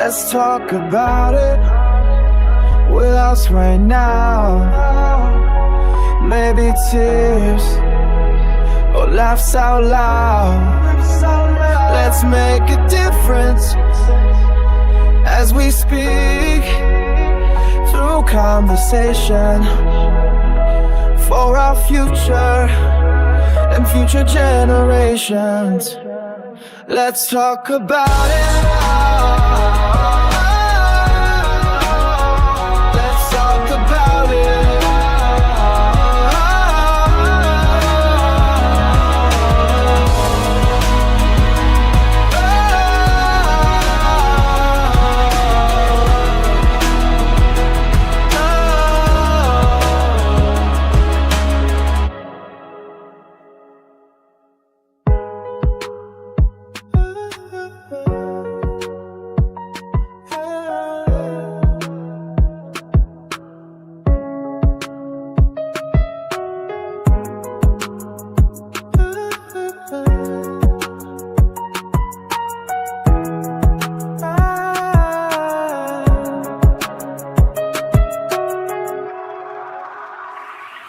Let's talk about it with us right now. Maybe tears or laughs out loud. Let's make a difference as we speak through conversation for our future and future generations. Let's talk about it. Let's talk about it.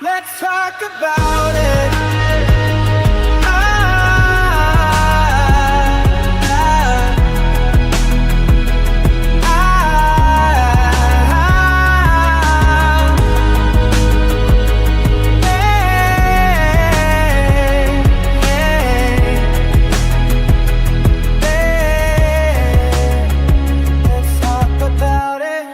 Let's talk about it. Let's talk about it.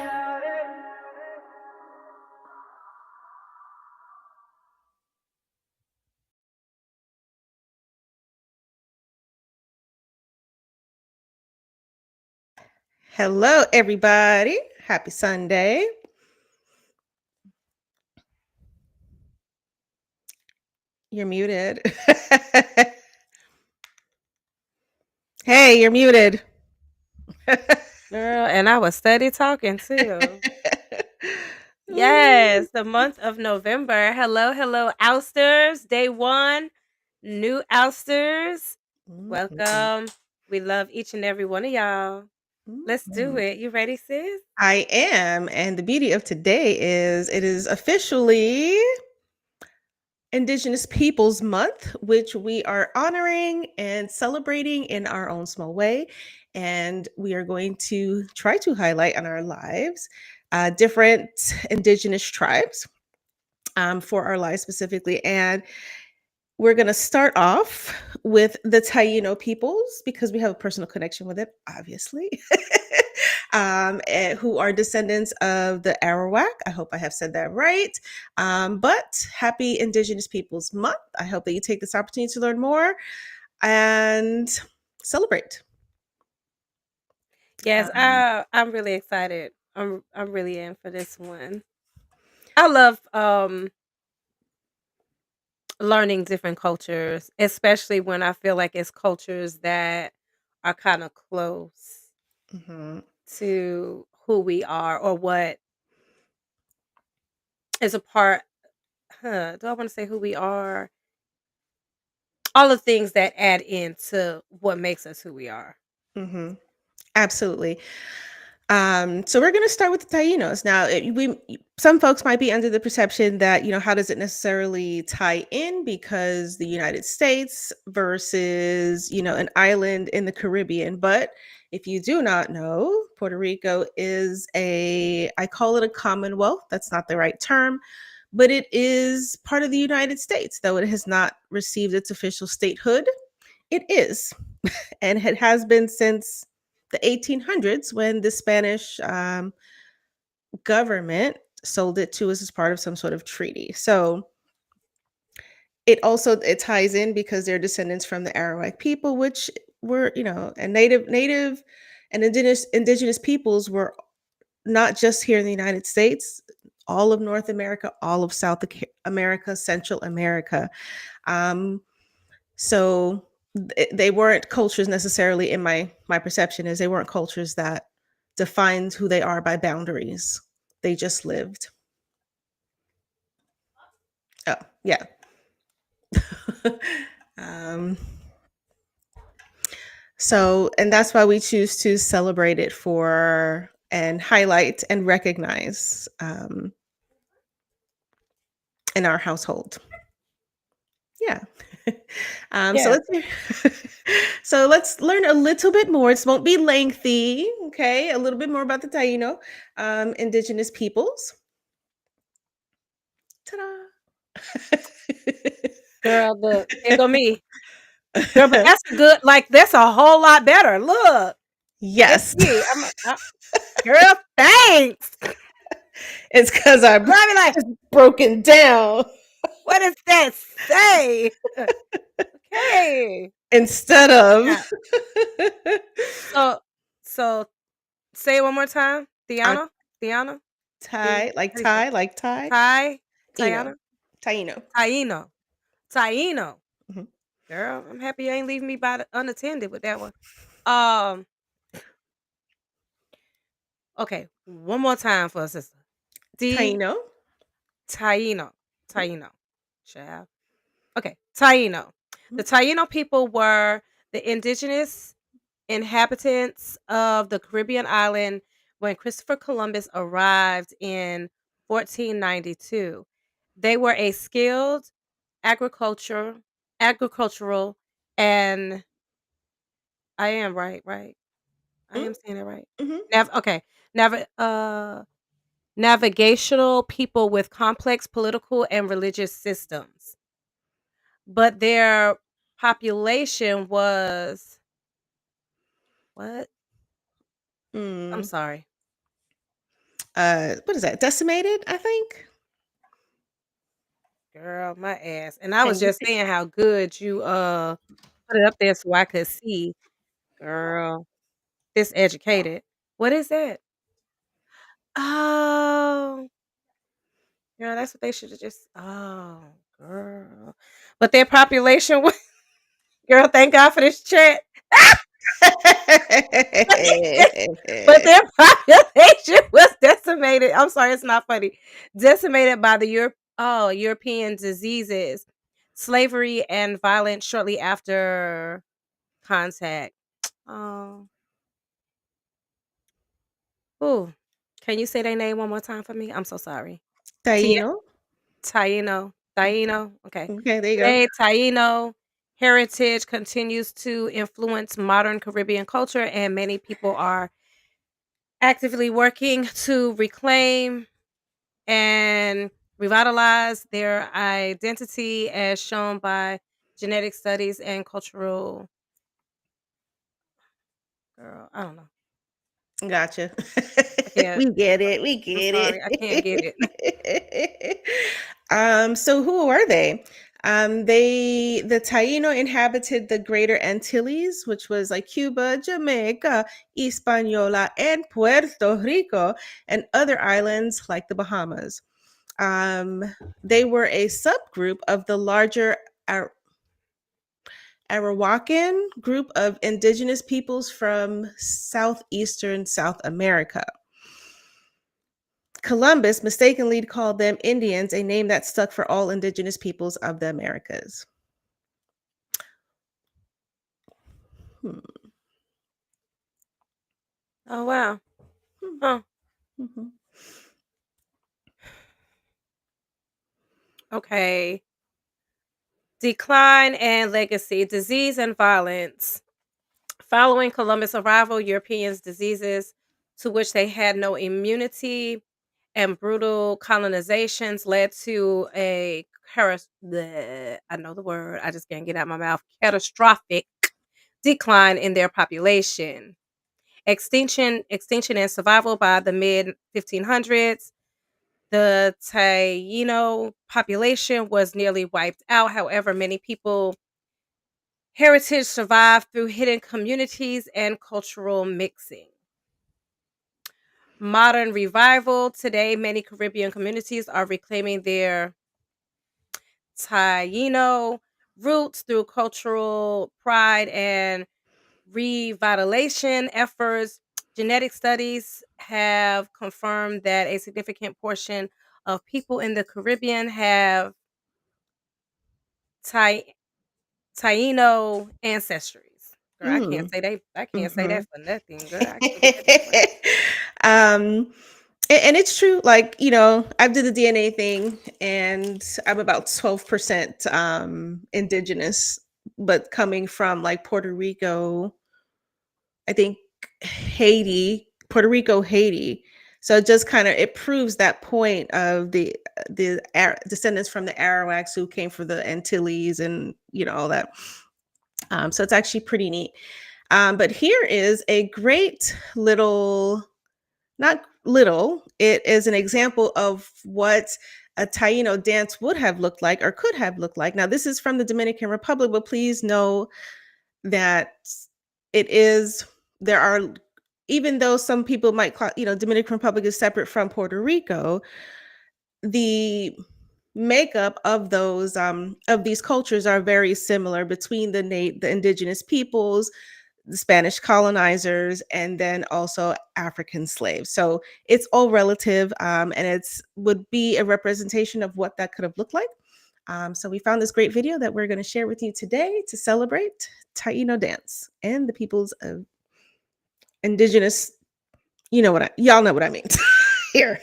Hello, everybody. Happy Sunday. You're muted. Hey, you're muted. Girl, and I was steady talking too. Yes, the month of November. Hello, hello, Ousters. Day 1, new Ousters. Welcome. We love each and every one of y'all. Let's do it. You ready, sis? I am. And the beauty of today is it is officially Indigenous Peoples Month, which we are honoring and celebrating in our own small way. And we are going to try to highlight on our lives different Indigenous tribes for our lives specifically. And we're going to start off with the Taino peoples because we have a personal connection with it, obviously, who are descendants of the Arawak. I hope I have said that right. But happy Indigenous Peoples Month. I hope that you take this opportunity to learn more and celebrate. Yes, I'm really excited. I'm really in for this one. I love learning different cultures, especially when I feel like it's cultures that are kind of close to who we are or what is a part. Do I want to say who we are? All the things that add into what makes us who we are. Absolutely. So we're going to start with the Tainos. Now, some folks might be under the perception that, how does it necessarily tie in because the United States versus, an island in the Caribbean. But if you do not know, Puerto Rico is I call it a commonwealth. That's not the right term, but it is part of the United States, though it has not received its official statehood. It is, and it has been since the 1800s when the Spanish government sold it to us as part of some sort of treaty. So it ties in because they're descendants from the Arawak people, which were, and native and indigenous peoples were not just here in the United States, all of North America, all of South America, Central America. So they weren't cultures necessarily, in my perception is they weren't cultures that defined who they are by boundaries. They just lived. Oh, yeah. So, and that's why we choose to celebrate it for and highlight and recognize in our household. Yeah. So Yeah. let's learn a little bit more. It won't be lengthy. Okay, a little bit more about the Taino indigenous peoples. Ta-da! Girl, look, there go me. Girl, but that's a good like, that's a whole lot better. Look. It's Yes, me. Girl, thanks. it's because I'm Girl, I be like, just broken down what does that say? Okay. instead That's of not so so say it one more time. Diana? Diana? How do you say it? Like Thai, Ty? Eno, Tiana? Taino. Taino. Taino. Mhm. Girl, I'm happy you ain't leaving me unattended with that one. Um, okay, one more time for a sister. D Taino. Taino. Taino. Child. Okay, Taino. The Taino people were the indigenous inhabitants of the Caribbean island when Christopher Columbus arrived in 1492. They were a skilled agriculture agricultural and I am right, right. I am saying it right. Mm-hmm. Okay. Nav- navigational people with complex political and religious systems. But their population was what? I'm Mm. sorry. What is that? Decimated, I think. Girl, my ass. And I was And you just saying how good you put it up there so I could see. Girl, this educated. What is that? Oh, girl, that's what they should have just oh, girl. But their population was girl, thank God for this chat. But their population was decimated. I'm sorry, it's not funny. Decimated by the European diseases, slavery, and violence shortly after contact. Oh, ooh. Can you say their name one more time for me? I'm so sorry. Tia Taino. Taino. Taino. Okay. Okay, there you go. Today, Taino heritage continues to influence modern Caribbean culture, and many people are actively working to reclaim and revitalize their identity as shown by genetic studies and cultural girl, I don't know. Gotcha. I can't. We get it. We I'm get sorry. I can't get it. it. So who are they? The Taino inhabited the Greater Antilles, which was like Cuba, Jamaica, Hispaniola, and Puerto Rico, and other islands like the Bahamas. Um, they were a subgroup of the larger Arawakan group of indigenous peoples from southeastern South America. Columbus mistakenly called them Indians, a name that stuck for all indigenous peoples of the Americas. Hmm. Oh wow. Huh. Mhm. Okay. Decline and legacy, disease and violence. Following Columbus' arrival, Europeans' diseases to which they had no immunity and brutal colonizations led to a I know the word, I just can't get out my mouth. Catastrophic decline in their population. Extinction and survival by the mid 1500s. The Taino population was nearly wiped out. However, many people heritage survived through hidden communities and cultural mixing. Modern revival. Today, many Caribbean communities are reclaiming their Taino roots through cultural pride and revitalization efforts. Genetic studies have confirmed that a significant portion of people in the Caribbean have Tai- Taino ancestries. Girl, Mm. I can't say that Mhm. for nothing, girl. I can't say that for Um, and it's true, like, I did the DNA thing, and I'm about 12% indigenous, but coming from like Puerto Rico, I think Puerto Rico, Haiti. So it just kind of it proves that point of the descendants from the Arawaks who came from the Antilles and all that. So it's actually pretty neat. But here is a great little, not little, it is an example of what a Taino dance would have looked like or could have looked like. Now, this is from the Dominican Republic, but please know that it is, there are, even though some people might call, Dominican Republic is separate from Puerto Rico, the makeup of those of these cultures are very similar between the indigenous peoples, the Spanish colonizers, and then also African slaves. So it's all relative, and it's would be a representation of what that could have looked like. So we found this great video that we're going to share with you today to celebrate Taino dance and the peoples of indigenous. Y'all know what I mean. Here.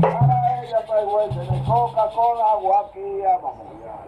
Para ella, pues, güey, de Coca-Cola, agua aquí, vamos ya.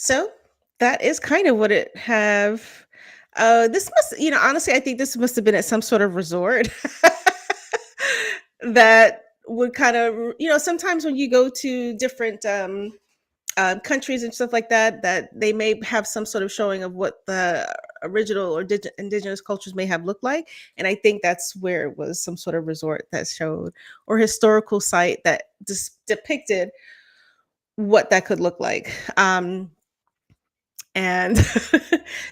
So that is kind of what it have. This must, honestly, I think this must have been at some sort of resort that would kind of, sometimes when you go to different countries and stuff like that, that they may have some sort of showing of what the original or indigenous cultures may have looked like. And I think that's where it was some sort of resort that showed or historical site that just depicted what that could look like. And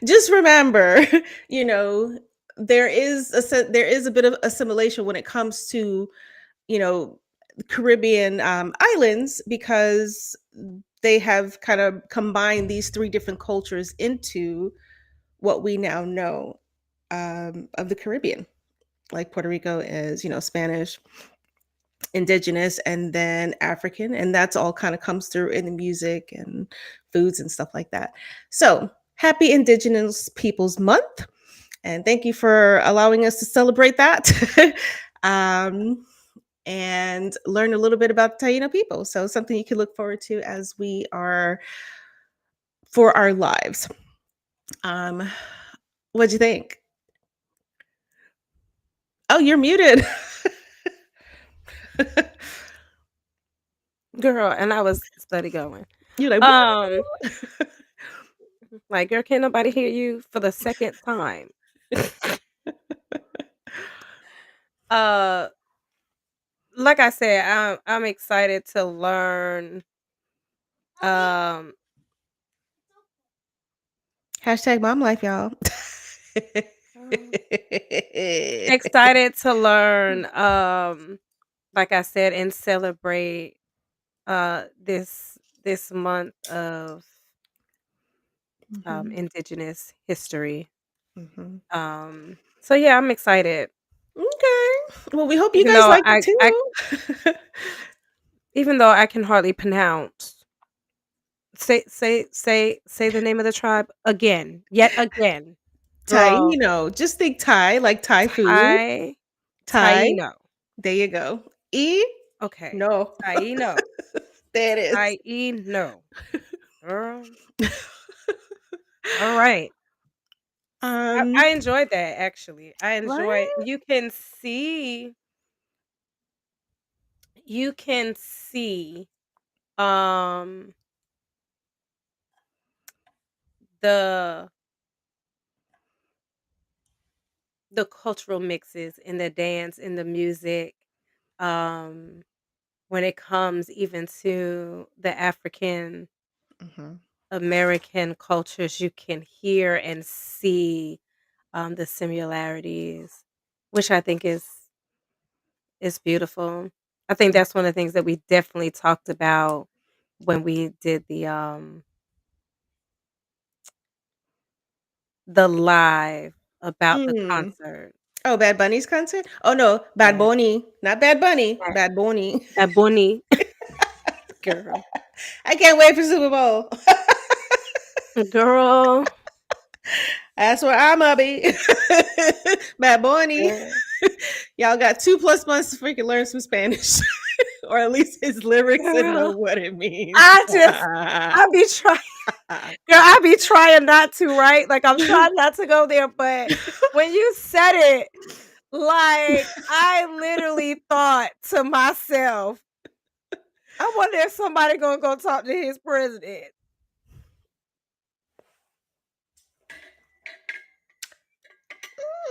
just remember, you know, there is a bit of assimilation when it comes to, you know, Caribbean islands, because they have kind of combined these three different cultures into what we now know of the Caribbean. Like Puerto Rico is, Spanish, indigenous, and then African, and that's all kind of comes through in the music and foods and stuff like that. So happy Indigenous Peoples Month, and thank you for allowing us to celebrate that. um, and learn a little bit about the Taino people. So something you can look forward to as we are for our lives. Um, what'd you think? Oh, you're muted. Girl, and I was steady going. You're like, Um, like, girl, can't nobody hear you for the second time. uh, like I said, I'm excited to learn. Um, hashtag mom life, y'all. excited to learn. Like I said, and celebrate this month of Mhm, Indigenous history. mhm. So yeah, I'm excited. Okay. Well, we hope you Even guys though liked it I too. even though I can hardly pronounce. Say the name of the tribe again. Yet again. Girl, Taino. Just think Thai, like Thai food. Tai Thai. Taino. There you go. E? Okay. No. Taino. There it is. Taino. Girl. All right. Um, I enjoyed that actually. I enjoy right? you can see um the cultural mixes in the dance, in the music, um when it comes even to the African Mhm. American cultures, you can hear and see the similarities, which I think is beautiful. I think that's one of the things that we definitely talked about when we did the live about the Mm. concert. Oh, Bad Bunny's concert? Oh no, Bad Yeah, Bunny, not Bad Bunny, that Bad Bunny. that bunny girl, I can't wait for Super Bowl. girl, That's where I'ma be. Bad Bunny. girl, Y'all got 2+ months to freaking learn some Spanish, or at least his lyrics and know girl. what it means. I just I be trying. Girl, I be trying not to, right? Like, I'm trying not to go there, but when you said it, like, I literally thought to myself, I wonder if somebody gonna go talk to his president.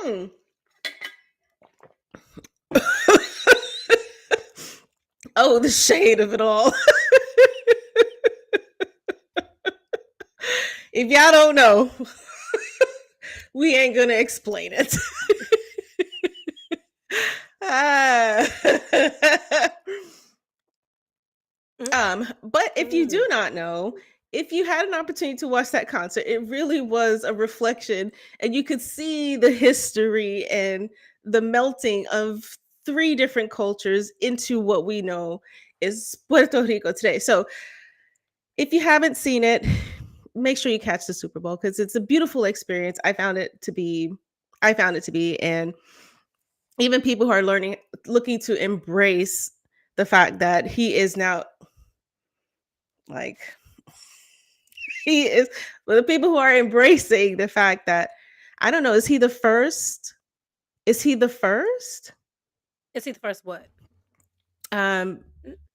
Hmm. Oh, the shade of it all. If y'all don't know, we ain't gonna explain it. Ah. But if you do Mm-mm. not know, if you had an opportunity to watch that concert, it really was a reflection, and you could see the history and the melting of three different cultures into what we know is Puerto Rico today. So if you haven't seen it, make sure you catch the Super Bowl because it's a beautiful experience. I found it to be, and even people who are looking to embrace the fact that he is now like He is. Well, the people who are embracing the fact that I don't know, is he the first? Is he the first Is he the first what? um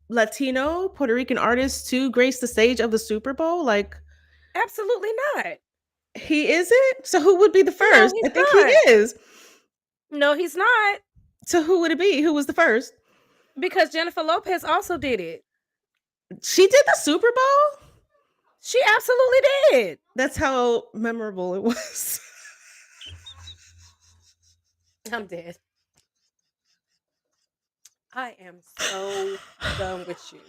Latino Puerto Rican artist to grace the stage of the Super Bowl? Like Absolutely not. he isn't? So who would be the No, first? he's I think he not. is. No, he's not. So who would it be? Who was the first? Because Jennifer Lopez also did it. She did the Super Bowl? She absolutely did. That's how memorable it was. I'm dead. I am so done with you.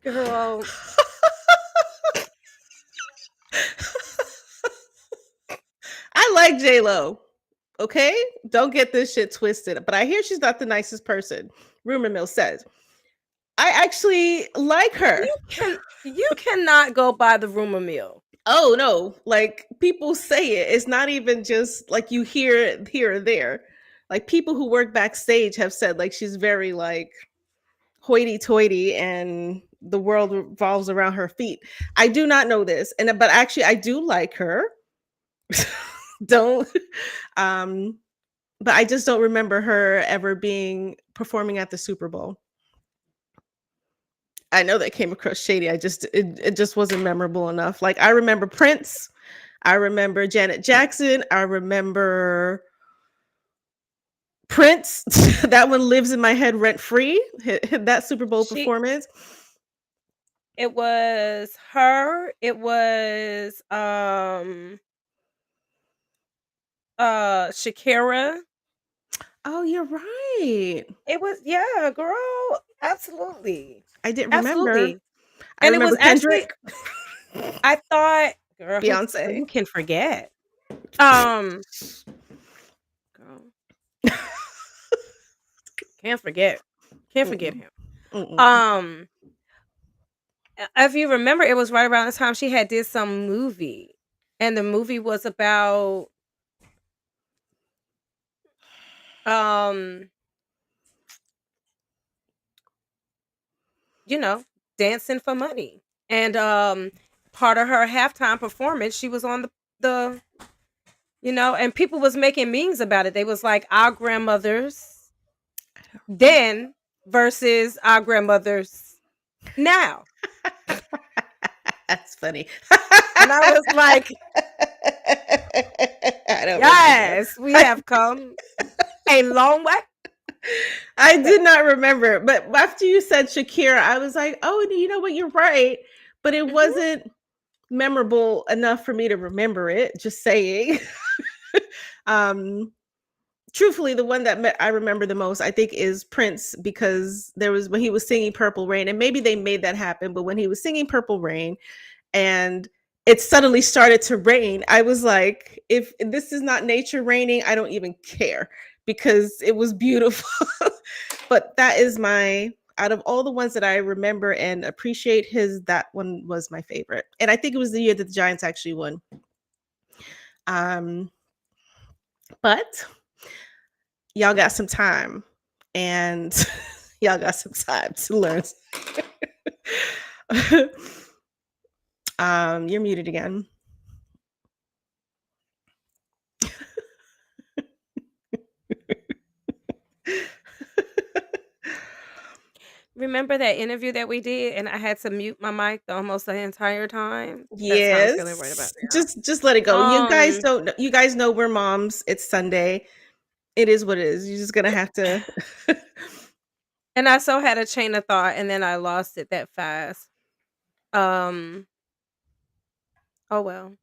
Girl. I like J-Lo. Okay? Don't get this shit twisted. But I hear she's not the nicest person. Rumor mill says. I actually like her. You cannot go by the rumor mill. Oh no, like people say it. It's not even just like you hear it here or there. Like people who work backstage have said like she's very like hoity-toity and the world revolves around her feet. I do not know this. But actually I do like her. Don't but I just don't remember her ever being performing at the Super Bowl. I know that came across shady. It just wasn't memorable enough. Like I remember Prince, I remember Janet Jackson, I remember Prince. That one lives in my head rent free. That Super Bowl performance. It was her. It was Shakira. Oh, you're right. It was, yeah, girl. Absolutely. I didn't remember. Absolutely. I And it remember was actually Kendrick. I thought, girl, Beyonce. who can forget? Girl. Can't forget. Can't forget him. If you remember, it was right around the time she had did some movie, and the movie was about you know, dancing for money. And part of her halftime performance, she was on the and people was making memes about it. They was like, our grandmothers then versus our grandmothers now. That's funny. And I was like, yes, we have come a long way. I did not remember, but after you said Shakira, I was like, oh, you know what? You're right. But it wasn't memorable enough for me to remember it. Just saying. Truthfully, the one that I remember the most, I think, is Prince, because there was when he was singing Purple Rain, and maybe they made that happen, but when he was singing Purple Rain and it suddenly started to rain, I was like, if this is not nature raining, I don't even care, because it was beautiful. But that is out of all the ones that I remember and appreciate, that one was my favorite. And I think it was the year that the Giants actually won. But y'all got some time, and y'all got some time to learn. You're muted again. Remember that interview that we did, and I had to mute my mic almost the entire time? Yes. That's how I'm feeling right about now. Just let it go. You guys don't. You guys know we're moms. It's Sunday. It is what it is. You're just gonna have to. And I so had a chain of thought, and then I lost it that fast. Oh well.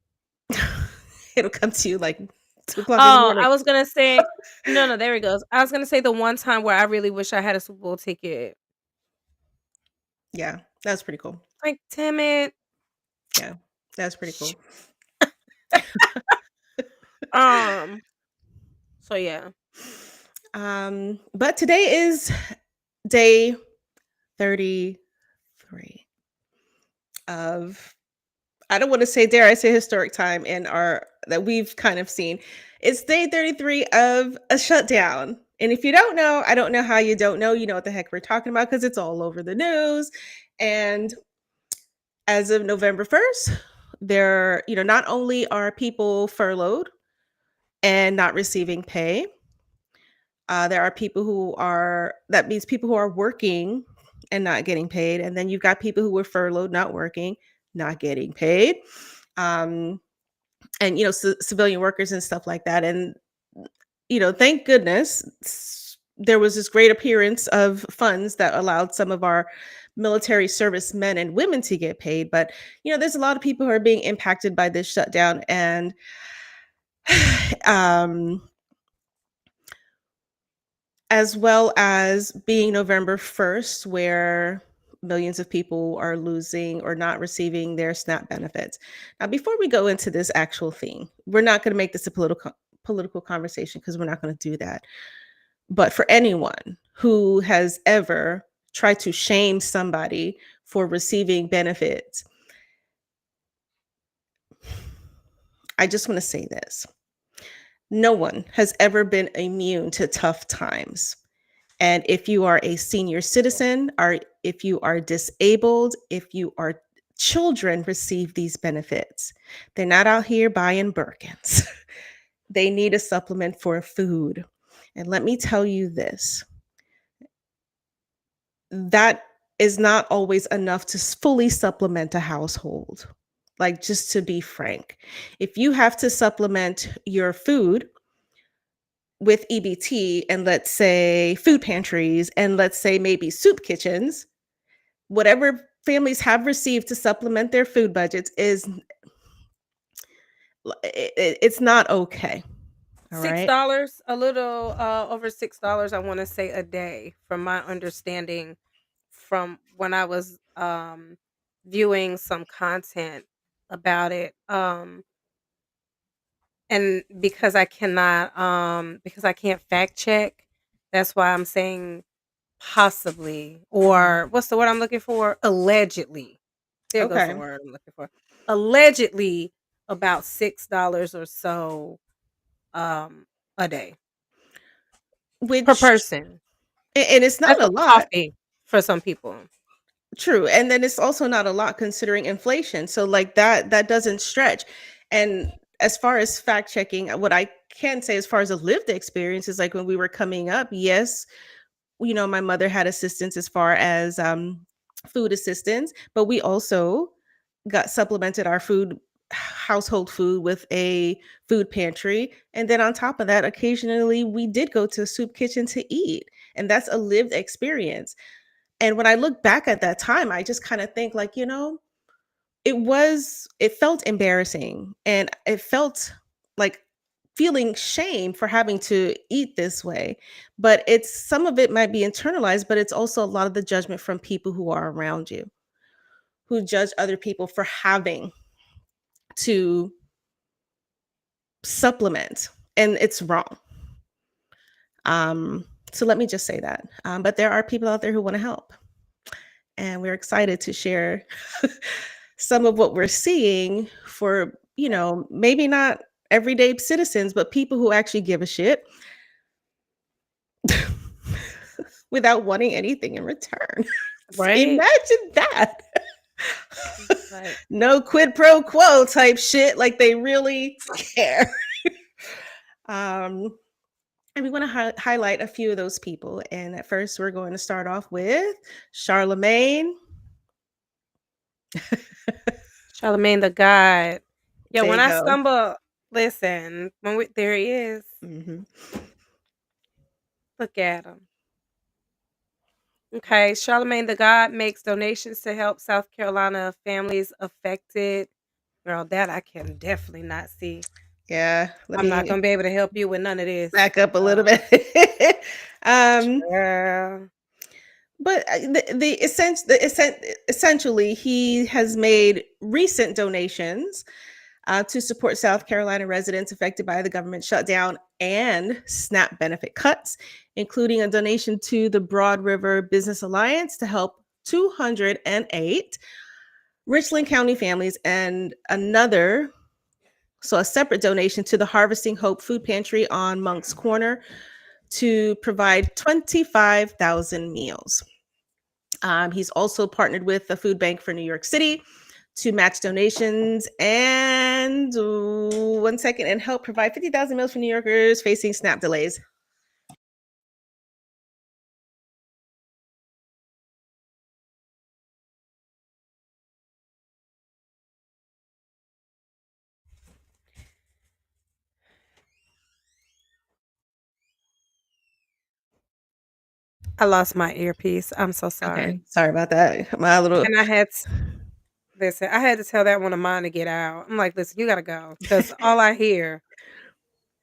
It'll come to you like 2:00 in the Oh, morning. I was gonna say no, there he goes. I was gonna say the one time where I really wish I had a Super Bowl ticket. Yeah, that's pretty cool. Like, damn it. Yeah, that's pretty cool. So yeah. But today is day 33 of, I don't want to say, dare I say, historic time in that we've kind of seen. It's day 33 of a shutdown. And if you don't know, I don't know how you don't know. You know what the heck we're talking about, because it's all over the news. And as of November 1st, there, not only are people furloughed and not receiving pay, there are people that means people who are working and not getting paid. And then you've got people who were furloughed, not working, not getting paid. Um, and, civilian workers and stuff like that. And, thank goodness there was this great appearance of funds that allowed some of our military service men and women to get paid. But, there's a lot of people who are being impacted by this shutdown. And, um, as well as being November 1st, where millions of people are losing or not receiving their SNAP benefits. Now, before we go into this actual theme, we're not going to make this a political conversation because we're not going to do that. But for anyone who has ever tried to shame somebody for receiving benefits, I just want to say this. No one has ever been immune to tough times. And if you are a senior citizen, or if you are disabled, if you are children receive these benefits. They're not out here buying Birkins. They need a supplement for food. And let me tell you this, that is not always enough to fully supplement a household. Like, just to be frank, if you have to supplement your food with EBT and let's say food pantries and let's say maybe soup kitchens, whatever families have received to supplement their food budgets it's not okay. All $6, right. a little over $6, I want to say a day, from my understanding, from when I was viewing some content about it. And because I cannot because I can't fact check, that's why I'm saying possibly, or what's the word I'm looking for? Allegedly. There goes the Okay. word I'm looking for. Allegedly about $6 or so a day per Which person. and it's not That's a a lot. coffee for some people. True. And then it's also not a lot considering inflation. So like that doesn't stretch. And as far as fact checking, what I can say as far as a lived experience is like when we were coming up, yes, my mother had assistance as far as food assistance, but we also got supplemented our household food with a food pantry. And then on top of that, occasionally we did go to a soup kitchen to eat. And that's a lived experience. And when I look back at that time, I just kind of think like, it felt embarrassing and it felt like feeling shame for having to eat this way. But it's some of it might be internalized, but it's also a lot of the judgment from people who are around you, who judge other people for having to supplement, and it's wrong. So let me just say that. But there are people out there who want to help, and we're excited to share some of what we're seeing for, maybe not everyday citizens, but people who actually give a shit without wanting anything in return. Right? Imagine that. Like, No quid pro quo type shit, like they really care. um and we want to highlight a few of those people. And at first, we're going to start off with Charlemagne. Charlemagne the God. Yeah, There when you I go. stumble, listen, there he is. Hmm. Look at him. Okay, Charlemagne the God makes donations to help South Carolina families affected. Girl, that I can definitely not see. Yeah, let I'm not me gonna be able to help you with none of this. back up a little bit. um, Girl. but essentially, he has made recent donations to support South Carolina residents affected by the government shutdown and SNAP benefit cuts, including a donation to the Broad River Business Alliance to help 208 Richland County families, and a separate donation to the Harvesting Hope Food Pantry on Monk's Corner to provide 25,000 meals. He's also partnered with the Food Bank for New York City to match donations and 1 second and help provide 50,000 meals for New Yorkers facing SNAP delays. I lost my earpiece. I'm so Okay, sorry. sorry about that. My little And I had to tell that one of mine to get out. I'm like, "Listen, you gotta go," because all I hear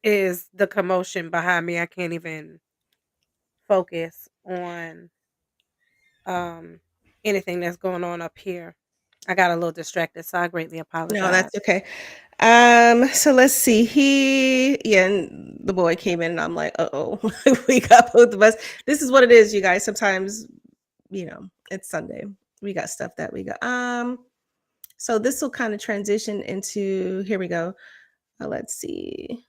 is the commotion behind me. I can't even focus on, um, anything that's going on up here. I got a little distracted, so I greatly No, apologize. that's okay. So let's see. And the boy came in, and I'm like, oh, we got both of us. This is what it is, you guys. Sometimes, it's Sunday. We got stuff that we got. So this will kind of transition into here we go. Let's see.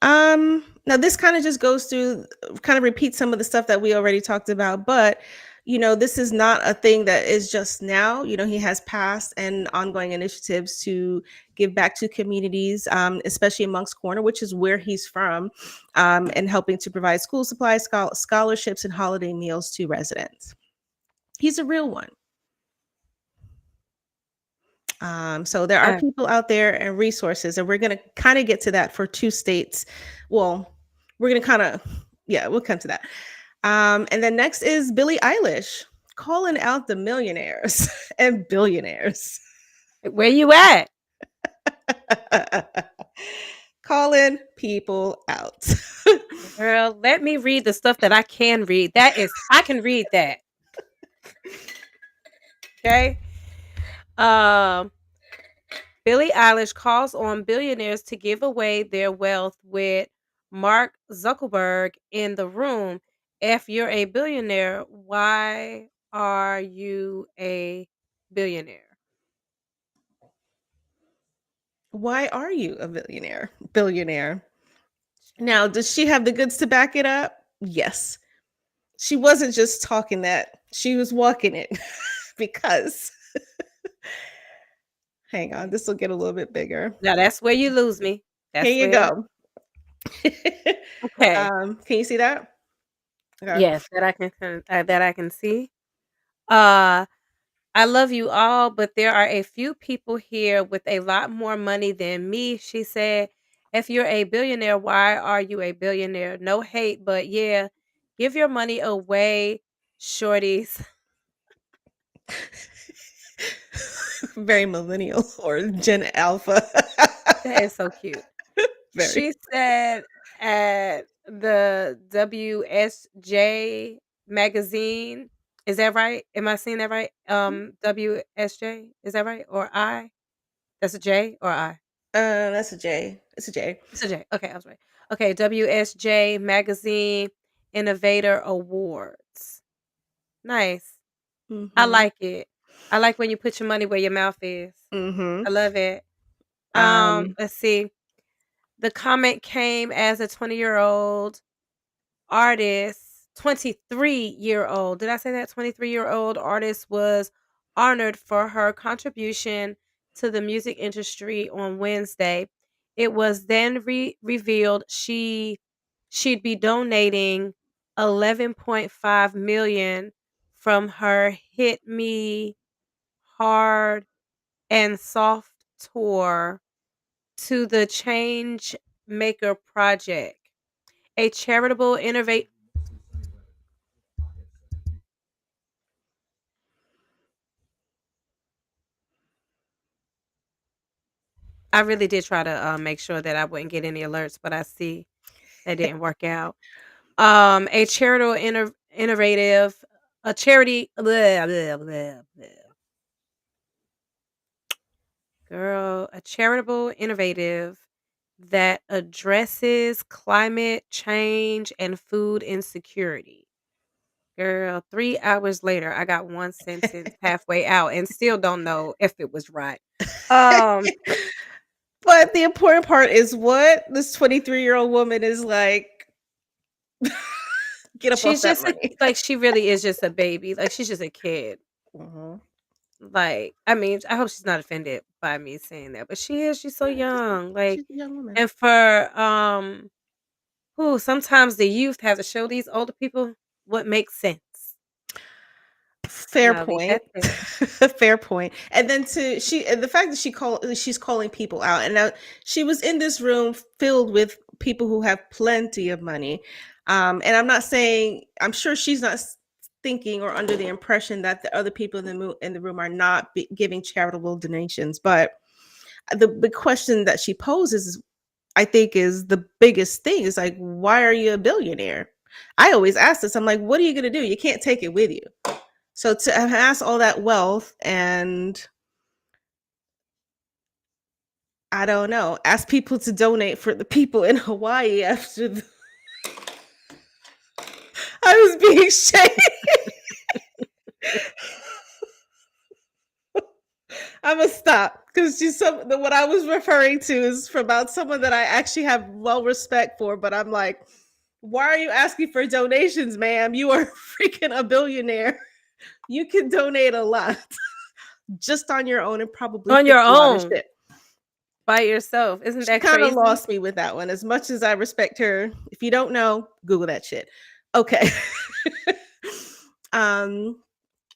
Now this kind of just goes through, kind of repeats some of the stuff that we already talked about, but this is not a thing that is just now. He has past and ongoing initiatives to give back to communities, especially amongst Corner, which is where he's from, and helping to provide school supplies, scholarships, and holiday meals to residents. He's a real one. So there are Uh, people out there and resources, and we're going to kind of get to that for two states. Well, we're going to we'll come to that. And then next is Billie Eilish calling out the millionaires and billionaires. where you at? Calling people out. Girl, let me read the stuff that I can read. I can read that. Okay? Um, Billie Eilish calls on billionaires to give away their wealth with Mark Zuckerberg in the room. If you're a billionaire, why are you a billionaire? Why are you a billionaire? Billionaire. Now, does she have the goods to back it up? Yes. She wasn't just talking that, she was walking it because hang on, this will get a little bit bigger. Now that's where you lose me. Here That's you where go. okay. Can you see that? Okay. Yes, that I can see. Uh I love you all, but there are a few people here with a lot more money than me, she said. If you're a billionaire, why are you a billionaire? No hate, but yeah, give your money away, shorties. Very millennial or Gen Alpha. That is so cute. Very. She said at the WSJ magazine. Is that right? Am I seeing that right? WSJ. Is that right? Or I? That's a J or I? That's a J. It's a J. It's a J. Okay, I was right. Okay, WSJ Magazine Innovator Awards. Nice. I Mm-hmm. like it. I like when you put your money where your mouth is. Mm-hmm. I love it. Um, Let's see. The comment came as a 20-year-old artist, 23-year-old. Did I say that? 23-year-old artist was honored for her contribution to the music industry on Wednesday. It was then revealed she'd be donating 11.5 million from her Hit Me Hard and Soft tour to the Change Maker Project, a charitable innovate. I really did try to, make sure that I wouldn't get any alerts, but I see that didn't work out. A charitable innovative a charity blah, blah, blah, blah. Girl, a charitable innovative that addresses climate change and food insecurity. Girl, 3 hours later, I got one sentence halfway out and still don't know if it was right. Um, but the important part is what this 23-year-old woman is like Get up off She's that just money. like, she really is just a baby. Like, she's just a kid. Mhm. Like, I mean, I hope she's not offended by me saying that, but she is. She's so Yeah, young. Like, she's a young woman. and for who sometimes the youth have to show these older people what makes sense. Fair Now leave point. that there. Fair point. And then and the fact that she's calling people out, and now she was in this room filled with people who have plenty of money. And I'm not saying, I'm sure she's not thinking or under the impression that the other people in the room are not giving charitable donations, but the question that she poses, I think, is the biggest thing. Is like, why are you a billionaire? I always ask this. I'm like, what are you going to do? You can't take it with you. So to amass all that wealth and, I don't know, ask people to donate for the people in Hawaii after I was being shady. I'm gonna stop because what I was referring to is from about someone that I actually have respect for, but I'm like, why are you asking for donations, ma'am? You are freaking a billionaire. You can donate a lot just on your own and probably On fix your a lot of own, shit. by yourself. Isn't She that kind of crazy? lost me with that one. As much as I respect her, if you don't know, Google that shit. Okay. um,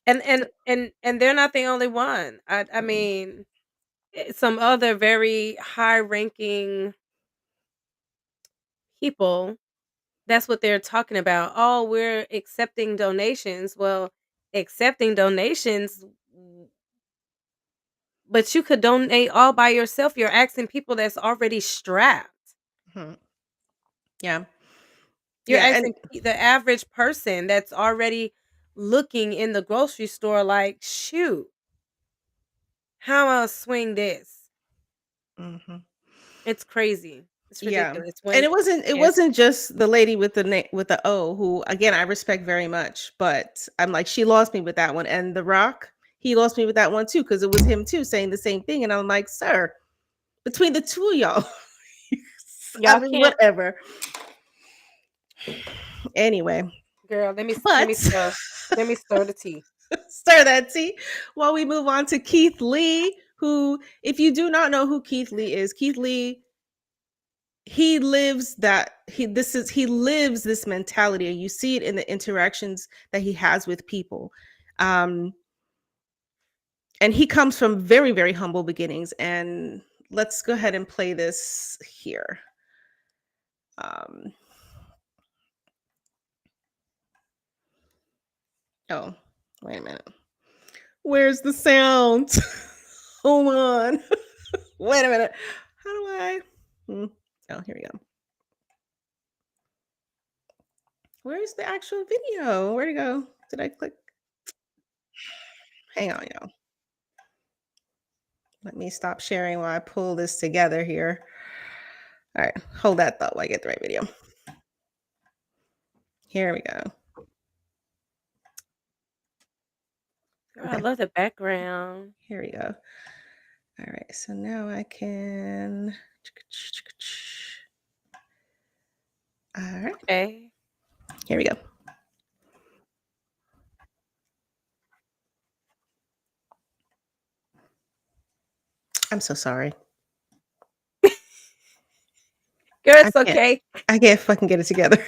And they're not the only one. I mean, some other very high ranking people, that's what they're talking about. Oh, we're accepting donations. Well, accepting donations, but you could donate all by yourself. You're asking people that's already strapped. mhm. Yeah, You're yeah, and asking the average person that's already looking in the grocery store like, shoot, how I'll swing this. mhm. It's crazy. It's Yeah, ridiculous and when it wasn't yes. just the lady with the O, who again I respect very much, but I'm like, she lost me with that one, and The Rock, he lost me with that one too, because it was him too saying the same thing, and I'm like, sir, between the two of y'all, I Y'all mean, can't. whatever. Anyway, Girl, let me but stir. Let me stir the tea. stir that tea while we move on to Keith Lee, who, if you do not know who Keith Lee is, Keith Lee, he lives this mentality, and you see it in the interactions that he has with people. Um, and he comes from very, very humble beginnings. And let's go ahead and play this here. Um, oh, wait a minute. Where's the sound? Hold on. Wait a minute. How do I? Oh, here we go. Where's the actual video? Where'd it go? Did I click? Hang on, y'all. Let me stop sharing while I pull this together here. All right, hold that thought while I get the right video. Here we go. Girl, I Okay, love the background. here we go. All right, so now I can. All right, Okay. here we go. I'm so sorry. Girl, I it's can't. okay. I can't fucking get it together.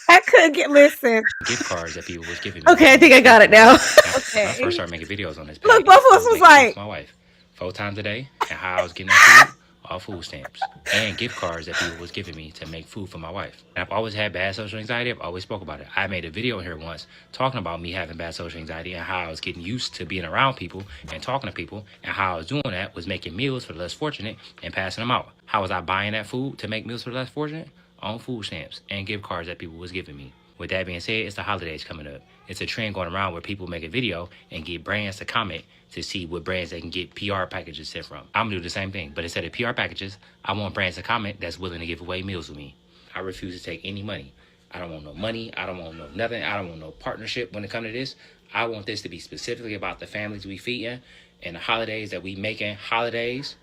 I couldn't get listen. Gift cards that people was giving me. Okay, I to think make I got food it for my now. wife. When I Okay. first started making videos on this page, Look, both of I us was was making food like, for my wife 4 times a day, and how I was getting that food off food stamps and gift cards that people was giving me to make food for my wife. And I've always had bad social anxiety. I've always spoke about it. I made a video here once talking about me having bad social anxiety and how I was getting used to being around people and talking to people, and how I was doing that was making meals for the less fortunate and passing them out. How was I buying that food to make meals for the less fortunate? On food stamps and gift cards that people was giving me. With that being said, it's the holidays coming up. It's a trend going around where people make a video and get brands to comment to see what brands they can get PR packages sent from. I'm gonna do the same thing, but instead of PR packages, I want brands to comment that's willing to give away meals with me. I refuse to take any money. I don't want no money. I don't want no nothing. I don't want no partnership when it comes to this. I want this to be specifically about the families we feeding and the holidays that we making holidays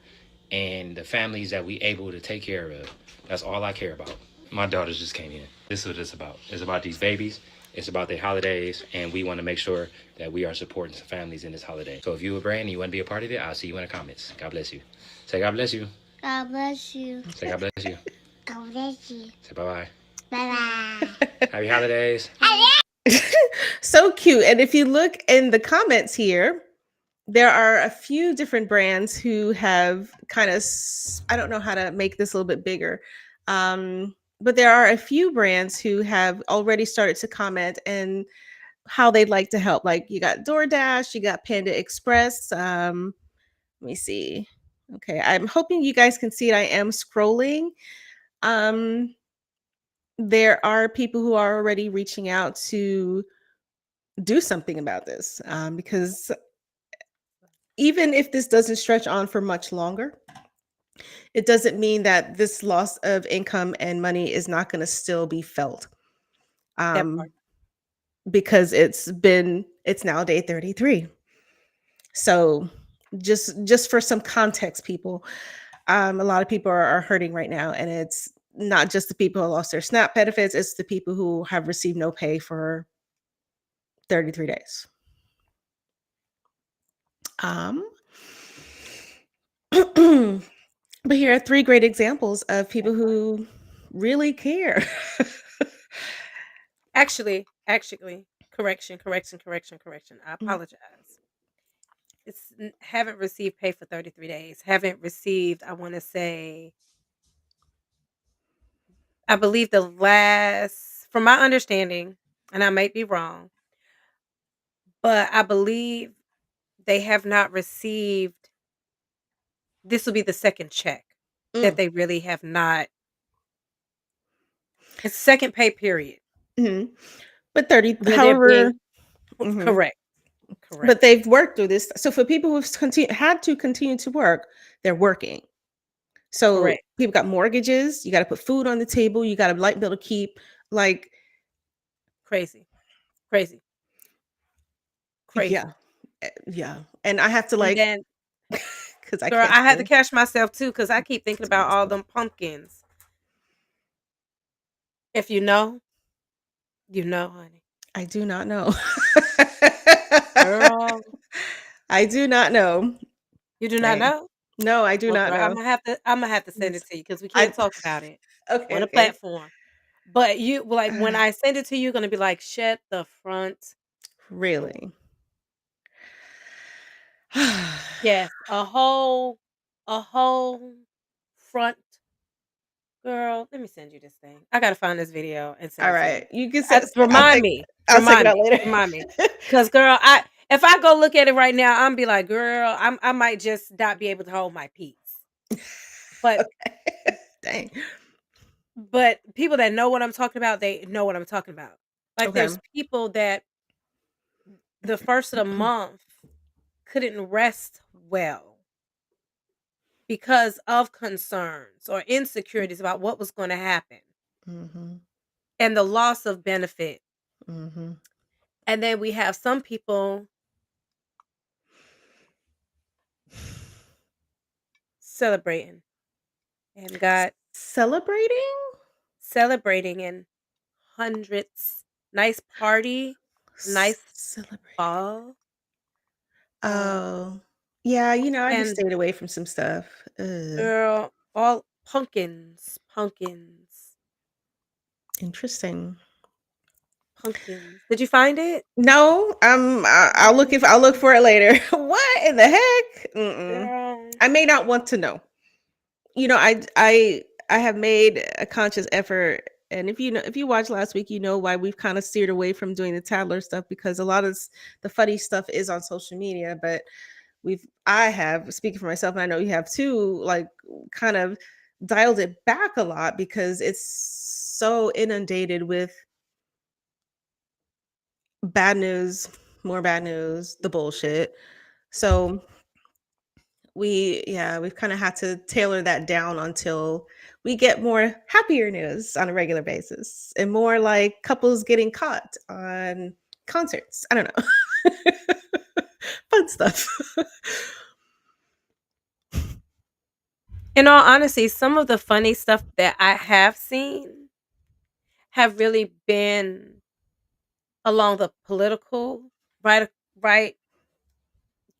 and the families that we able to take care of. That's all I care about. My daughters just came in. This is what it's about. It's about these babies. It's about their holidays, and we want to make sure that we are supporting some families in this holiday. So if you a brand and you want to be a part of it, I'll see you in the comments. God bless you. Say God bless you. God bless you. Say God bless you. God bless you. Say bye bye. Bye bye. Happy holidays. So cute. And if you look in the comments here, there are a few different brands who have kind of, I don't know how to make this a little bit bigger. But there are a few brands who have already started to comment and how they'd like to help. Like you got DoorDash, you got Panda Express. Let me see. Okay, I'm hoping you guys can see it. I am scrolling. Um, there are people who are already reaching out to do something about this because even if this doesn't stretch on for much longer, it doesn't mean that this loss of income and money is not going to still be felt. That part. Because it's now day 33. So just for some context, people, a lot of people are hurting right now, and it's not just the people who lost their SNAP benefits, it's the people who have received no pay for 33 days. But here are 3 great examples of people who really care. Actually, correction. I apologize. It's haven't received pay for 33 days. Haven't received, I want to say, I believe the last, from my understanding, and I might be wrong, but I believe they have not received, this will be the second check that they really have not. It's second pay period. But 30, Where they're however, being correct. but they've worked through this. So for people who've had to continue to work, they're working. So Correct. people got mortgages. You got to put food on the table. You got a light bill to keep. Like Crazy. yeah. And I have to And then, because I girl, can't. I had to catch myself too because I keep thinking about all them pumpkins. If you know, honey. I do not know. Girl, I do not know. you do not Dang. know? No, I do Well, not girl, know. I'm gonna have to send it to you because we I can't talk about it okay, on a okay. platform. But you like when I send it to you, you're gonna be like, shut the front. Really? Yes, a whole front. Girl, let me send you this thing. I gotta find this video and send All it to you. right. You can say Remind me. I'll check it out later. Remind me. Cause girl, if I go look at it right now, I'm be like, girl, I might just not be able to hold my peace. But Dang. But people that know what I'm talking about, they know what I'm talking about. Like Okay. there's people that the first of the month couldn't rest well because of concerns or insecurities about what was going to happen and the loss of benefit. And then we have some people celebrating and got celebrating in hundreds. Nice party, nice ball. Oh. Yeah, I just And stayed away from some stuff. Ugh. girl, all pumpkins. Interesting. Pumpkins. Did you find it? No, I'll look for it later. What in the heck? Girl. I may not want to know. I have made a conscious effort, and if you watched last week, you know why we've kind of steered away from doing the toddler stuff because a lot of the funny stuff is on social media, but I have, speaking for myself, and I know you have too, like kind of dialed it back a lot because it's so inundated with bad news, more bad news, the bullshit. So we've kind of had to tailor that down until we get more happier news on a regular basis and more like couples getting caught on concerts. I don't know. Fun stuff. In all honesty, some of the funny stuff that I have seen have really been along the political right right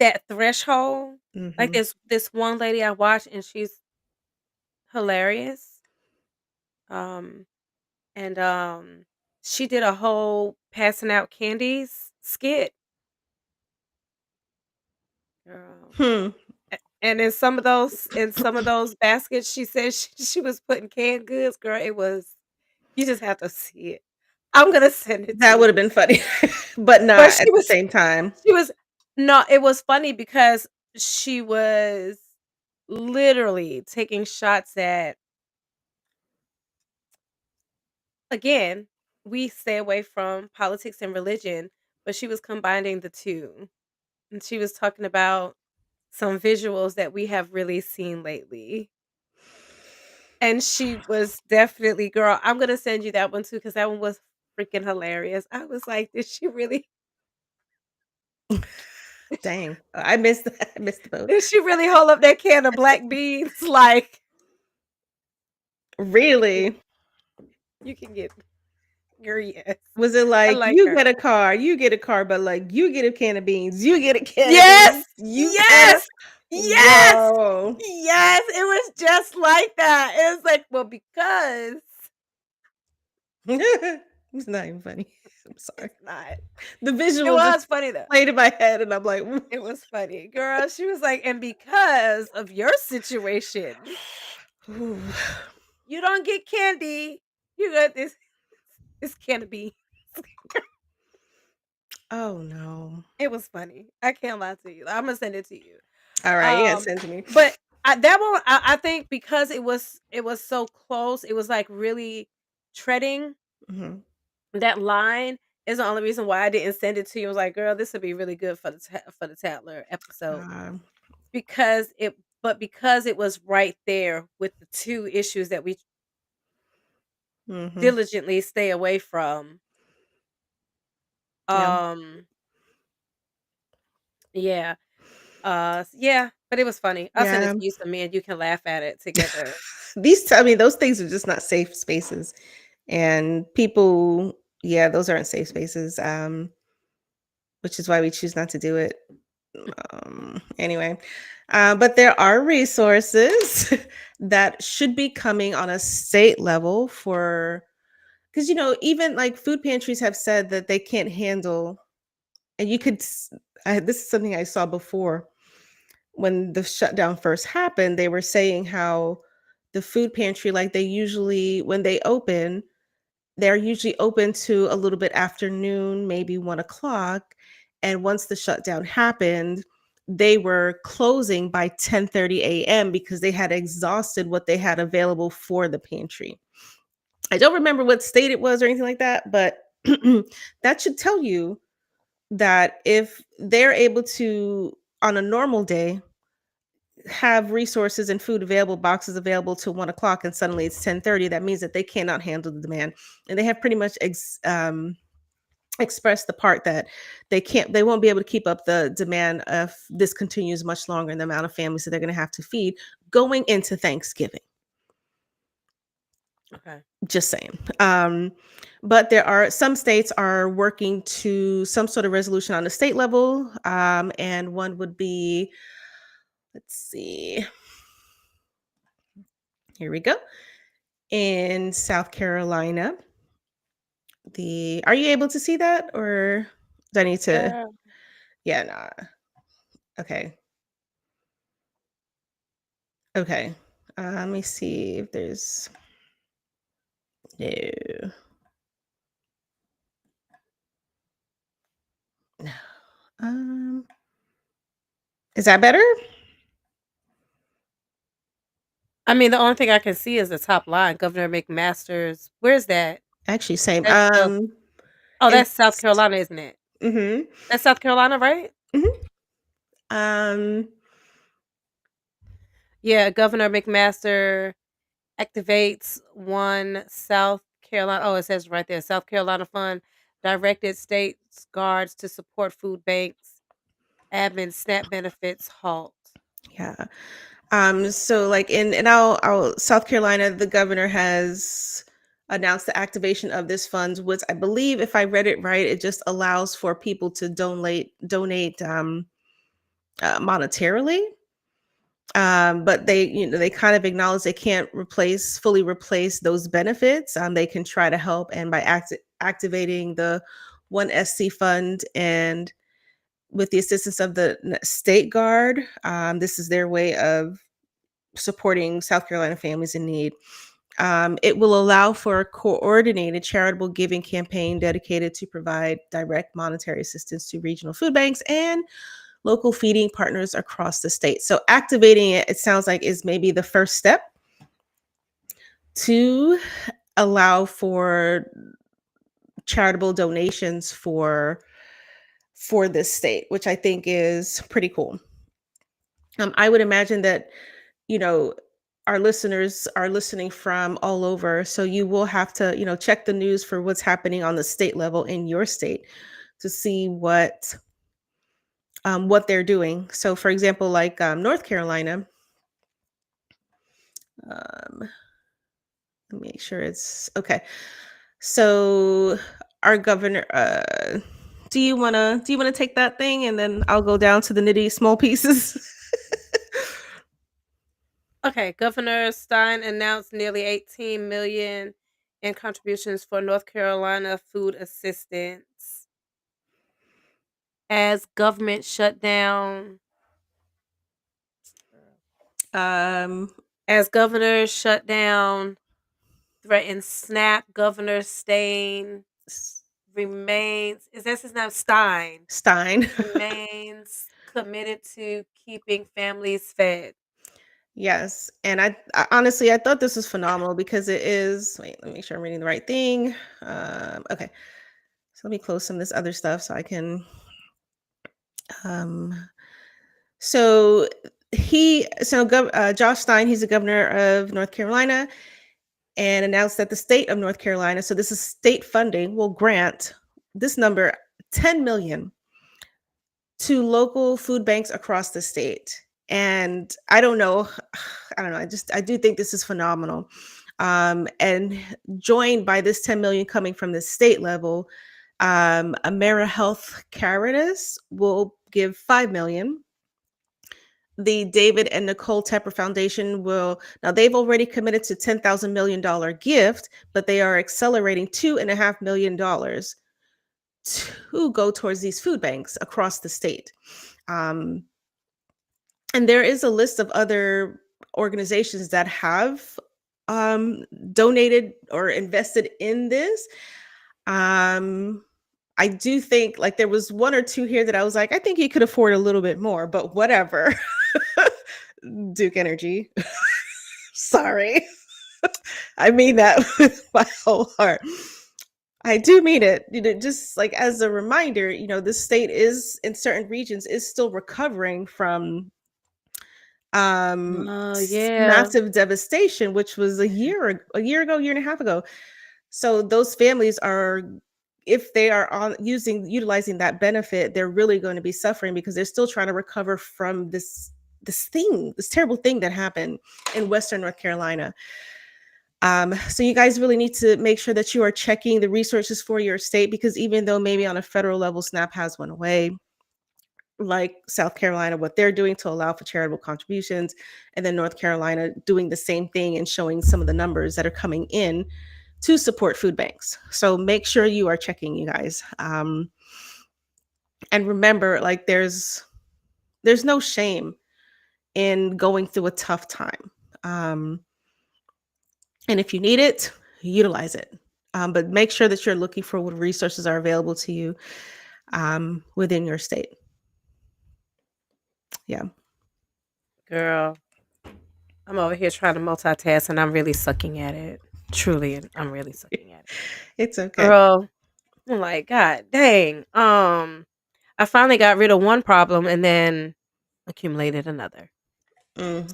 that threshold. Like Mm-hmm. this one lady I watch and she's hilarious. Um and she did a whole passing out candies skit. Girl. Hmm. And in some of those baskets she said she was putting canned goods. Girl, it was you just have to see it. I'm gonna send it to That would have you. been funny, but But not at the same time. she was no, it was funny because she was literally taking shots at again, we stay away from politics and religion, but she was combining the 2. And she was talking about some visuals that we have really seen lately. And she was definitely girl, I'm gonna send you that one too, because that one was freaking hilarious. I was like, "Did she really Dang, I missed I missed the boat. did she really hold up that can of black beans?" Like, Really? you can get girl, yes. Was it I like, like "You her. get a car, but, like, you get a can of beans, you get a can of Yes! beans, you gotta." Yes! Yes! Whoa. Yes! It was just like that. It was like, well, because It's not even funny. I'm sorry. it's not. The It visual just was funny though. played in my head, and I'm like, It was funny. Girl, she was like, and because of your situation, Ooh. you don't get candy. You got this can of beans. Oh, no. It was funny. I can't lie to you. I'm gonna send it to you. Alright, you gotta Um, send to me. but that one, I think because it was so close, it was like really treading Mhm. that line is the only reason why I didn't send it to you. I was like, girl, this would be really good for for the Tatler episode Um, because it was right there with the 2 issues that we mhm. diligently stay away from. Yeah. Um, yeah. Yeah, but it was funny. I'll send it Yeah. to you so me and you can laugh at it together. I mean, those things are just not safe spaces, and people yeah, those aren't safe spaces, which is why we choose not to do it. Anyway, but there are resources that should be coming on a state level for because even like food pantries have said that they can't handle, and this is something I saw before when the shutdown first happened. They were saying how the food pantry, like they usually when they open, they're usually open to a little bit after noon, maybe 1 o'clock. And once the shutdown happened, they were closing by 10:30 a.m. because they had exhausted what they had available for the pantry. I don't remember what state it was or anything like that, but that should tell you that if they're able to, on a normal day, have resources and food available, boxes available to 1 o'clock, and suddenly it's 10:30, that means that they cannot handle the demand. And they have pretty much expressed the part that they won't be able to keep up the demand if this continues much longer, and the amount of families that they're going to have to feed going into Thanksgiving. Okay. Just saying. But there are some states are working to some sort of resolution on the state level, and one would be, let's see, here we go. In South Carolina, are you able to see that, or do I need to? Girl. Yeah, nah. Okay. Okay. Let me see if there's no. No. Um, is that better? I mean, the only thing I can see is the top line, Governor McMaster's. Where's that? Actually, same. That's oh, that's South It's Carolina, isn't it? mhm. That's South Carolina, right? Mhm. Um, Yeah, Governor McMaster activates one South Carolina. Oh, it says right there, South Carolina Fund directed states guards to support food banks. Admin SNAP benefits halt. yeah. So like in South Carolina, the governor has announced the activation of this fund, which I believe, if I read it right, it just allows for people to donate monetarily. But they kind of acknowledge they can't fully replace those benefits. They can try to help, and by activating the One SC fund and with the assistance of the State Guard, this is their way of supporting South Carolina families in need. It will allow for a coordinated charitable giving campaign dedicated to provide direct monetary assistance to regional food banks and local feeding partners across the state. So activating it, it sounds like, is maybe the first step to allow for charitable donations for this state, which I think is pretty cool. I would imagine that, you know, our listeners are listening from all over, so you will have to, check the news for what's happening on the state level in your state to see what they're doing. So, for example, like North Carolina, let me make sure it's okay. So, our governor, do you wanna take that thing, and then I'll go down to the nitty small pieces. Okay, Governor Stein announced nearly 18 million in contributions for North Carolina food assistance as government shutdown. Um, As governor shutdown threatens SNAP, Governor Stein remains. Is that his name? Stein. Remains committed to keeping families fed. Yes, and I honestly I thought this was phenomenal because it is. Wait, let me make sure I'm reading the right thing. Okay, so let me close some of this other stuff so I can. Um, so Josh Stein, he's the governor of North Carolina, and announced that the state of North Carolina, so this is state funding, will grant this number 10 million to local food banks across the state. And I don't know, I do think this is phenomenal. And joined by this 10 million coming from the state level, AmeriHealth Caritas will give 5 million. The David and Nicole Tepper Foundation they've already committed to $10,000 million gift, but they are accelerating $2.5 million to go towards these food banks across the state. And there is a list of other organizations that have donated or invested in this. I do think like there was one or two here that I was like, I think you could afford a little bit more, but whatever. Duke Energy. Sorry. I mean that with my whole heart. I do mean it. Just like as a reminder, this state is in certain regions is still recovering from Yeah. massive devastation, which was a year ago, year and a half ago. So those families are, if they are utilizing that benefit, they're really going to be suffering because they're still trying to recover from this terrible thing that happened in Western North Carolina. So you guys really need to make sure that you are checking the resources for your state, because even though maybe on a federal level SNAP has went away, like South Carolina, what they're doing to allow for charitable contributions, and then North Carolina doing the same thing and showing some of the numbers that are coming in to support food banks. So make sure you are checking, you guys. And remember, like there's no shame in going through a tough time. And if you need it, utilize it. But make sure that you're looking for what resources are available to you within your state. Yeah. Girl, I'm over here trying to multitask and I'm really sucking at it. Truly, I'm really sucking at it. It's okay. Girl, I'm like, God dang. I finally got rid of one problem and then accumulated another. So I'm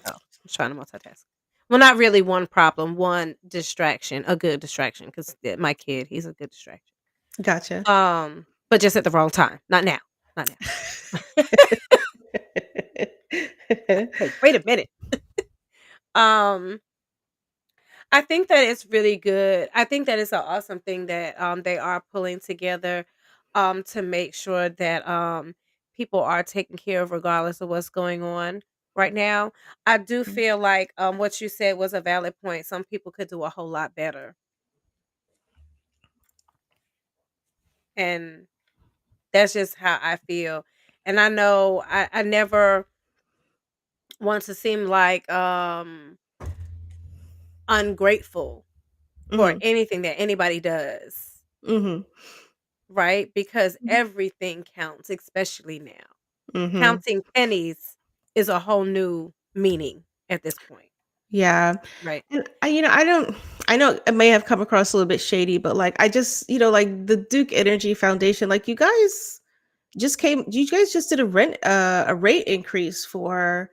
trying to multitask. Well, not really one problem, one distraction, a good distraction, because my kid, he's a good distraction. Gotcha. But just at the wrong time. Not now. Hey, wait a minute. I think that it's really good. I think that it's an awesome thing that they are pulling together to make sure that people are taken care of regardless of what's going on right now. I do Mm, feel like what you said was a valid point. Some people could do a whole lot better. And that's just how I feel. And I know I never want to seem like ungrateful for mhm, anything that anybody does, mhm, right? Because mhm, everything counts, especially now. mhm. Counting pennies is a whole new meaning at this point, Yeah. right? And I don't I know it may have come across a little bit shady, but like I just, like the Duke Energy Foundation, like you guys just did a rate increase for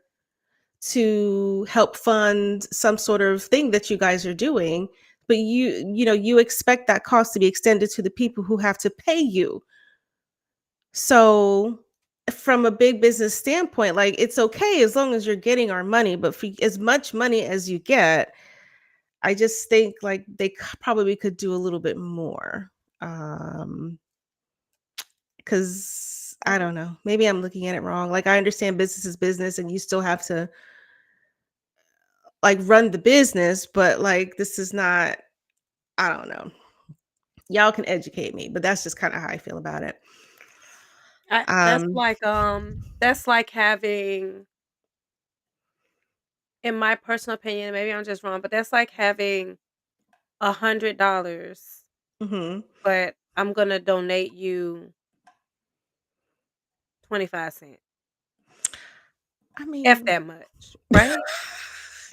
to help fund some sort of thing that you guys are doing, but you expect that cost to be extended to the people who have to pay you. So from a big business standpoint, like it's okay as long as you're getting our money, but for as much money as you get, I just think like probably could do a little bit more. Cuz I Mhm. don't know. Maybe I'm looking at it wrong. Like I understand business is business and you still have to like run the business, but like this is not, I don't know. Y'all can educate me, but that's just kind of how I feel about it. Um That's like having, in my personal opinion, maybe I'm just wrong, but that's like having $100, mhm. but I'm gonna donate you 25 cents. I F mean, that much, right?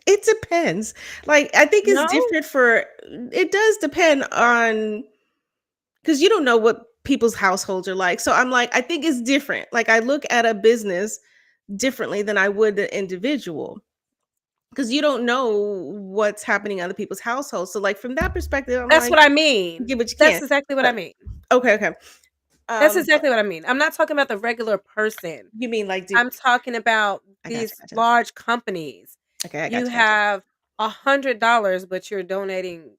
it depends. Like I think it's No? different for it does depend on because you don't know what people's households are like. So I'm like, I think it's different. Like I look at a business differently than I would an individual because you don't know what's happening in other people's households. So like from that perspective, I'm That's like, what I mean. give what you That's can. exactly what I But mean. okay, okay. That's But exactly what I mean. I'm not talking about the regular person. you mean like Duke? I'm talking about I got you, these gotcha. large companies. Okay, I You got you, gotcha. have $100, but you're donating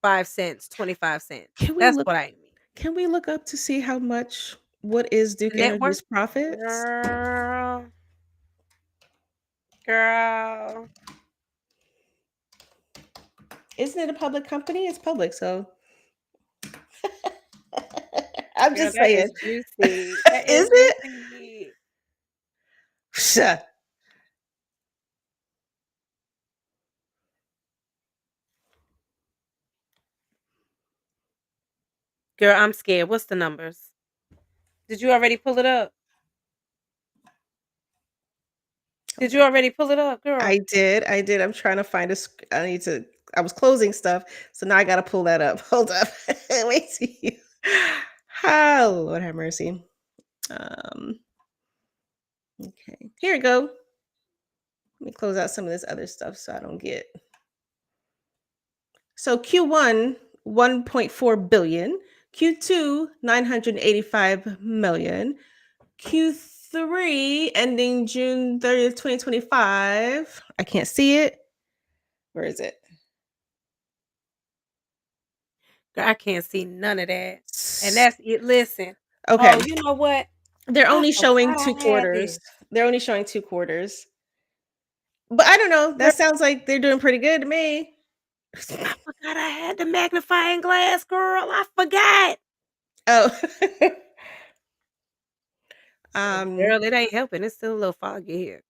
5 cents, 25 cents. Can we That's look what I mean. can we look up to see how much what is Duke Network, Energy's profits? girl, girl, Isn't it a public company? It's public, so I'm girl. just That saying. is juicy. That Is is it? juicy. Shut. Girl, I'm scared. What's the numbers? Did you already pull it up? Did Hold you up. already pull it up, girl? I did. I'm trying to find I need to I was closing stuff, so now I gotta pull that up. Hold up. Wait see you. Oh, Lord have mercy. Um, okay. Here we go. Let me close out some of this other stuff so I don't get so Q1, 1.4 billion, Q2, 985 million, Q3 ending June 30th, 2025. I can't see it. Where is it? Girl, I can't see none of that. And S- that's it. Listen. Okay. Oh, you know what? They're I only showing forgot two I had quarters. this. They're only showing two quarters. But I don't know. Girl, That sounds like they're doing pretty good to me. I forgot I had the magnifying glass, girl. I forgot. Oh. And um girl, it ain't helping. It's still a little foggy here.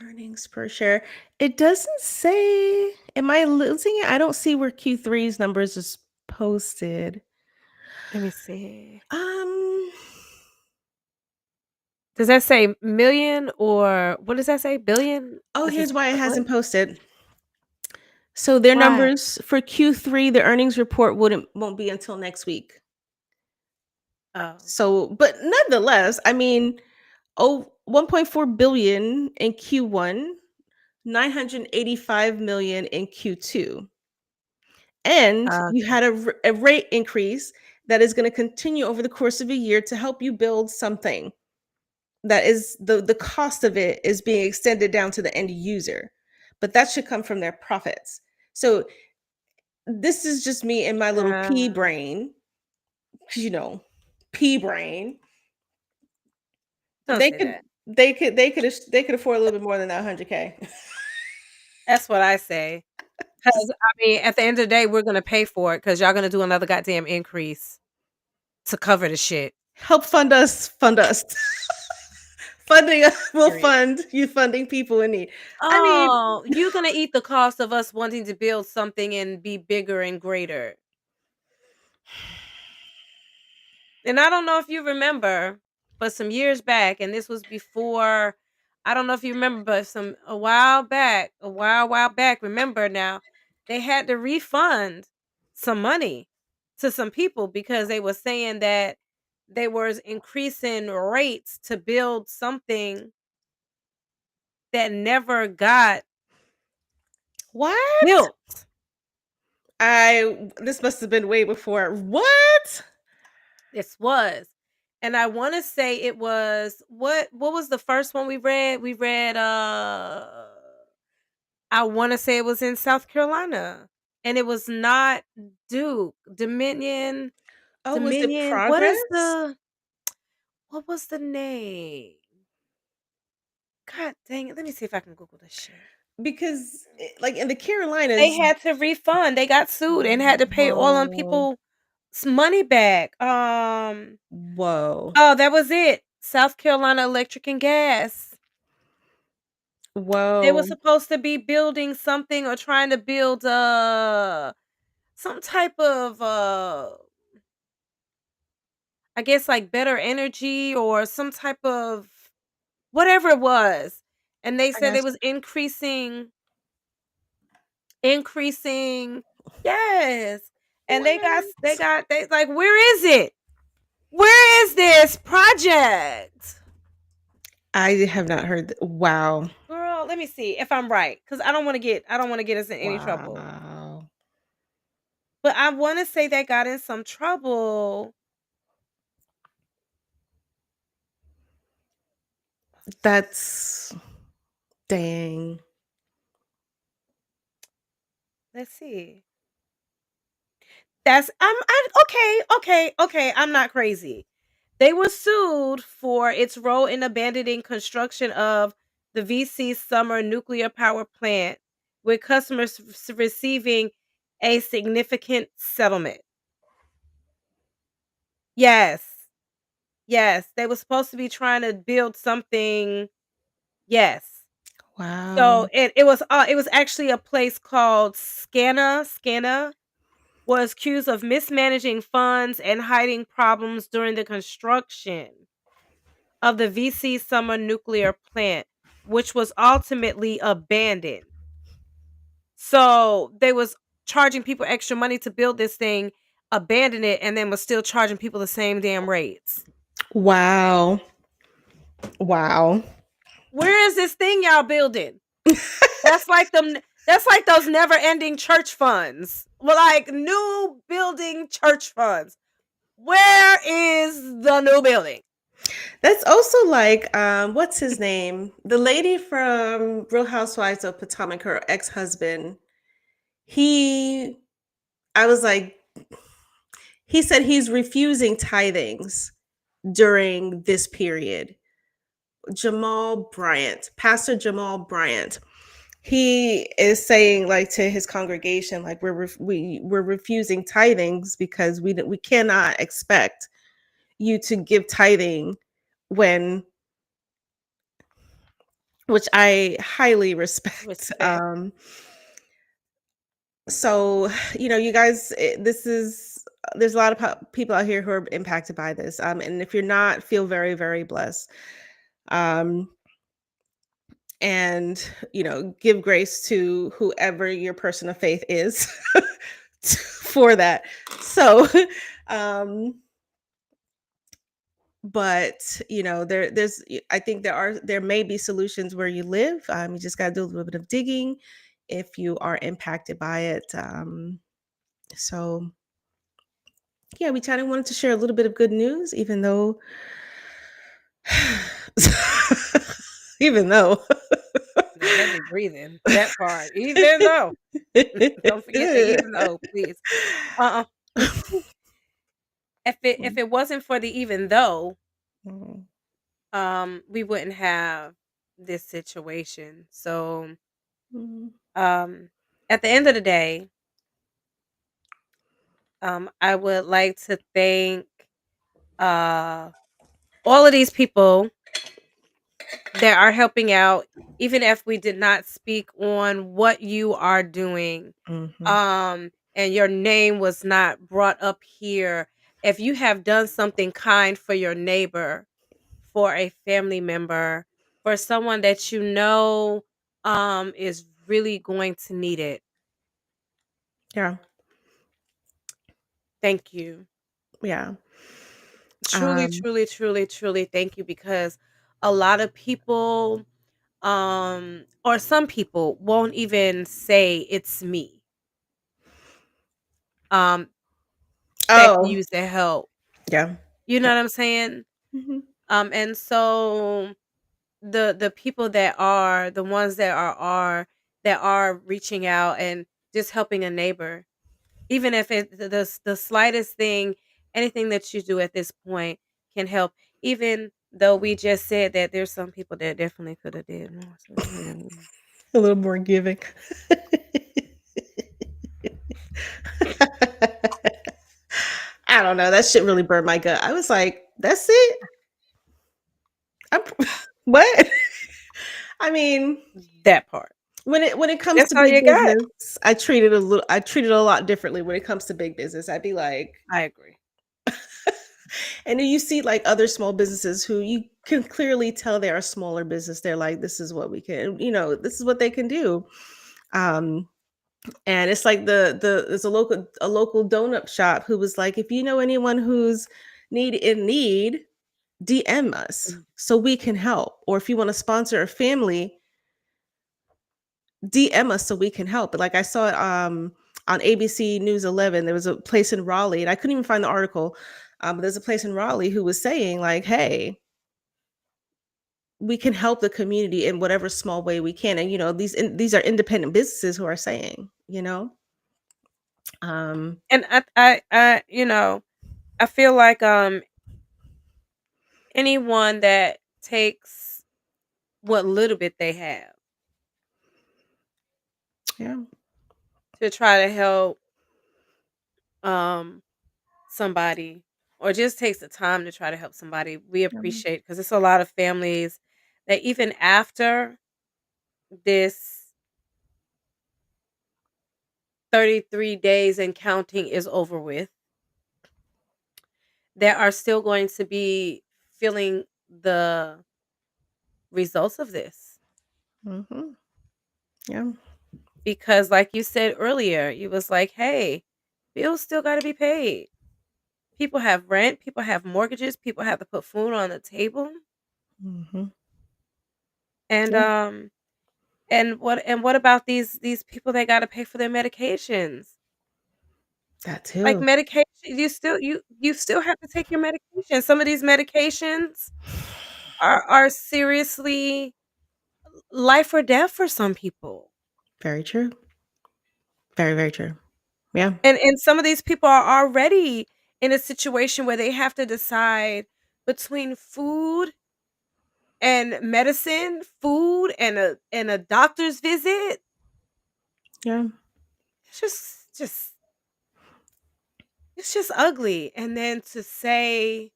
Earnings per share. It doesn't say. Am I losing it? I don't see where Q3's numbers is posted. Let me see. Um. Does that say million or what does that say? Billion? Oh, Is here's this why it what? hasn't posted. So their Why? numbers for Q3, the earnings report won't be until next week. Oh. So, but nonetheless, I mean, 1.4 billion in Q1, 985 million in Q2. And you Okay. had a rate increase that is going to continue over the course of a year to help you build something that is the cost of it is being extended down to the end user. but that should come from their profits. So this is just me and my little pea brain, you know, pea brain. Don't They say could that. they could afford a little bit more than that 100K. That's what I say. Because I mean, at the end of the day, we're gonna pay for it because y'all gonna do another goddamn increase to cover the shit. Help fund us, fund us. Funding will Period. fund you funding people in need. I mean, Oh, you're gonna eat the cost of us wanting to build something and be bigger and greater. And I don't know if you remember, but some years back, and this was before, I don't know if you remember, but a while back, while back, remember now, they had to refund some money to some people because they were saying that they was increasing rates to build something that never got what? built. This must have been way before. What? This was. And I want to say it was what was the first one we read? We read I want to say it was in South Carolina. And it was not Duke, Dominion, Oh, was it Dominion. progress? What was the name? God dang it. Let me see if I can Google this shit. Because like in the They Carolinas. had to refund. They got sued and had to pay all on Whoa. people's money back. Whoa. Oh, that was it. South Carolina Electric and Gas. They were Whoa. supposed to be building something or trying to build some type of I guess like better energy or some type of whatever it was. And they I said got it was increasing. Yes. And what? they like, where is it? Where is this project? I have not heard. Wow. Girl, let me see if I'm right cuz I don't want to get us in any trouble. Wow. But I want to say they got in some trouble. That's dang. Let's see. Okay. I'm not crazy. They were sued for its role in abandoning construction of the VC Summer nuclear power plant, with customers receiving a significant settlement. Yes. Yes, they were supposed to be trying to build something. Yes. So Wow. it was actually a place called Scana. Scana was accused of mismanaging funds and hiding problems during the construction of the VC Summer nuclear plant, which was ultimately abandoned. So they was charging people extra money to build this thing, abandon it, and then was still charging people the same damn rates. Wow. Wow. Where is this thing y'all building? That's like them. That's like those never-ending church funds. Well, like new building church funds. Where is the new building? That's also like what's his name? The lady from Real Housewives of Potomac, her ex-husband. He I was like, he said he's refusing tithings during this period. Jamal Bryant, Pastor Jamal Bryant. He is saying like to his congregation like we're refusing tithings because we cannot expect you to give tithing when, which I highly respect. Respect. So you guys, this is there's a lot of people out here who are impacted by this, and if you're not, feel very, very blessed. um and give grace to whoever your person of faith is for that. So um but I think there may be solutions where you live. You just got to do a little bit of digging if you are impacted by it. So yeah, we kind of wanted to share a little bit of good news, even though even though heavy breathing. That part. Even though. Don't forget the even though, please. Uh-uh. If it wasn't for the even though, Mhm. we wouldn't have this situation. So, Mhm. at the end of the day, I would like to thank uh all of these people that are helping out, even if we did not speak on what you are doing, Mhm. and your name was not brought up here. If you have done something kind for your neighbor, for a family member, for someone that you know is really going to need it, Yeah. thank you. Yeah. Truly, Um, truly, truly, truly thank you, because a lot of people, or some people won't even say it's me, um that can oh, use the help. yeah. You know Yeah. what I'm saying? Mhm. And so the people that are the ones that are reaching out and just helping a neighbor, even if it the slightest thing, anything that you do at this point can help. Even though we just said that there's some people that definitely could have did more. So, A little more giving. I don't know. That shit really burned my gut. I was like, "That's it? I'm, what?" I mean, that part. when it comes That's to all big you got. business, I treat it a lot differently when it comes to big business. I'd be like, I agree. and then you see like other small businesses who you can clearly tell they are a smaller business. They're like, this is what we can, this is what they can do. Um, and it's like there's a local donut shop who was like, if you know anyone who's in need, DM us Mhm. so we can help. Or if you want to sponsor a family, DM us so we can help. But like I saw it on ABC News 11, there was a place in Raleigh, and I couldn't even find the article. But there's a place in Raleigh who was saying like, hey, we can help the community in whatever small way we can. And these are independent businesses who are saying, um, And I feel like anyone that takes what little bit they have yeah, to try to help um somebody, or just takes the time to try to help somebody, we um, appreciate, because it's a lot of families that even after this 33 days and counting is over with, that are still going to be feeling the results of this. mhm, yeah, Because like you said earlier, you was like, hey, bills still got to be paid. People have rent, people have mortgages, people have to put food on the table. mhm, And yeah, what about these people that got to pay for their medications? that Like too. medication, you still have to take your medication. Some of these medications are seriously life or death for some people. Very true. Very, very true. Yeah. And some of these people are already in a situation where they have to decide between food and medicine, food and a doctor's visit. Yeah. It's it's just ugly. And then to say,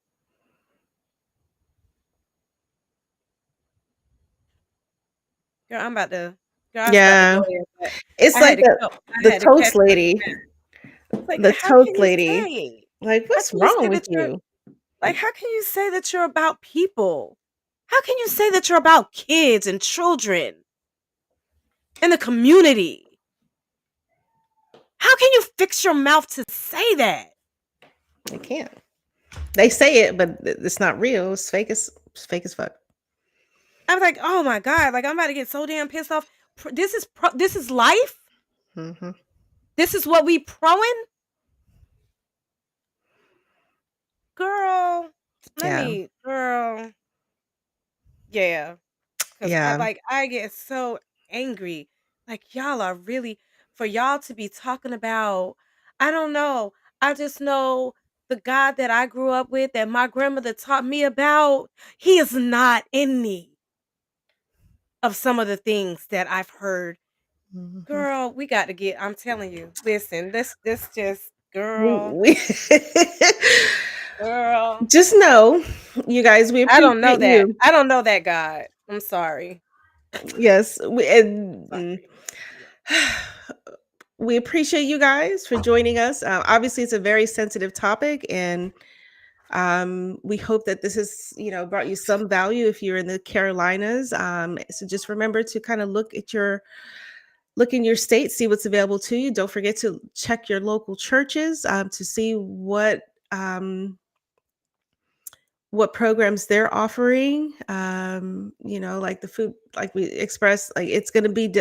girl, I was about to Yeah. go there, but It's I like had to I the had to catch toast lady. myself. It's like, The how can toast you lady. say? Like, How what's can you wrong say with that you're you? like, how can you say that you're about people? How can you say that you're about kids and children and the community? How can you fix your mouth to say that? They can't. They say it, but it's not real. It's fake as fuck. I was like, "Oh my god, like I'm about to get so damn pissed off. This is life? Hmm. This is what we proing? Girl, Yeah. girl. Yeah, cuz Yeah. I get so angry. Like y'all are really for y'all to be talking about, I don't know. I just know the God that I grew up with, that my grandmother taught me about, he is not in need of some of the things that I've heard. Mhm. Girl, we got to get, I'm telling you, listen, this just, We, girl, we girl. just know, you guys, we I don't know appreciate that. you. I don't know that God. I'm sorry. Yes, we appreciate you guys for joining us. Obviously, it's a very sensitive topic, and we hope that this has, brought you some value if you're in the Carolinas. So just remember to kind of look in your state, see what's available to you. Don't forget to check your local churches to see what programs they're offering. Like the food, like we expressed, like it's going to be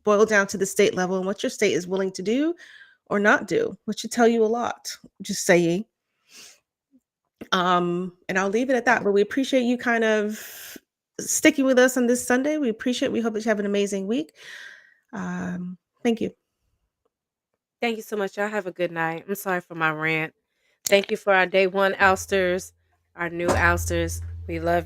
boiled down to the state level and what your state is willing to do or not do, which should tell you a lot. Just saying. And I'll leave it at that. But we appreciate you kind of sticking with us on this Sunday. We hope that you have an amazing week. Thank you. Thank you so much. Y'all have a good night. I'm sorry for my rant. Thank you for our day one ousters, our new ousters. We love